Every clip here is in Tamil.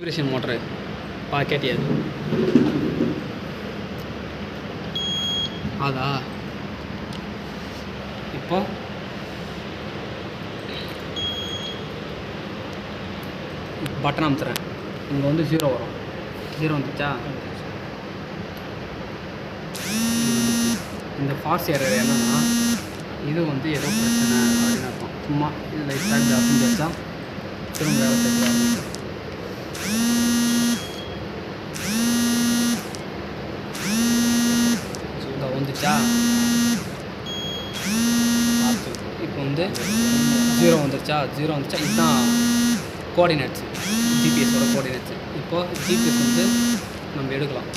வைப்ரேஷன் மோட்டரு கேட்டியாது அதா இப்போ பட்டன் அமுத்துறேன். இங்கே வந்து 0 வரும். 0 வந்துச்சா? இந்த ஃபாஸ்ட் ஏரர் என்னன்னா இது வந்து ஏதோ பிரச்சனை அப்படின்னு அர்த்தம். சும்மா இது லைட்டாக இப்படி அசைஞ்சு வச்சா திரும்ப வேலை செய்ய வந்துச்சா? இப்போ வந்து 0 வந்துருச்சா? 0 வந்துச்சா? இதுதான் கோஆர்டினேட்ஸ், ஜிபிஎஸோட கோஆர்டினேட்ஸ். இப்போது ஜிபிஎஸ் வந்து நம்ம எடுக்கலாம்.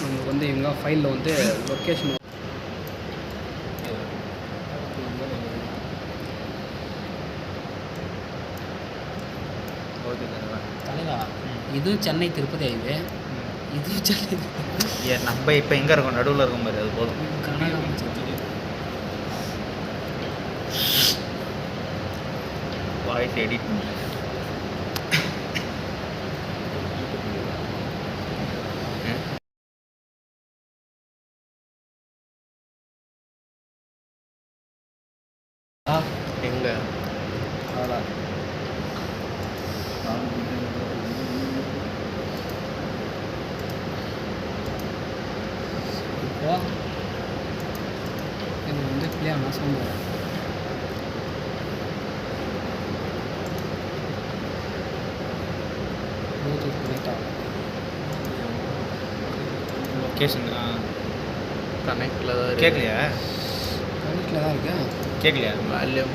நமக்கு வந்து இவங்க ஃபைலில் வந்து லொக்கேஷன் இதுவும் சென்னை திருப்பதி ஹைவே, இதுவும் சென்னை. நம்ம இப்போ எங்கே இருக்கோம்? நடுவில் இருக்கும் பாரு, அது போதும். வாய்ஸ் எடிட் பண்ணு. எங்கே அதான் இப்போ இது வந்து ப்ளே ஆனால் சவுண்ட் வரும். ப்ளூடூத் கனெக்ட் ஆகும். லொக்கேஷன் கனெக்டில் தான் கேட்கலையா? கனெக்டில் தான் இருக்கேன். கேட்கலையா? வால்யூம்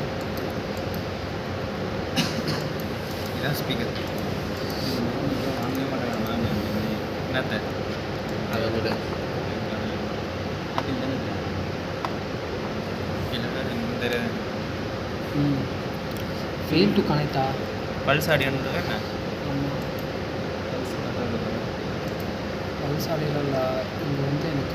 இதான் ஸ்பீக்கர். என்னத்த அதை விட தெரியாது. ஃபெயில் டு கனெக்டா? பல்ஸ் ஆடியோன்னு என்ன? ஆமாம், பல்ஸ் ஆடியில் இல்லை. இங்கே வந்து எனக்கு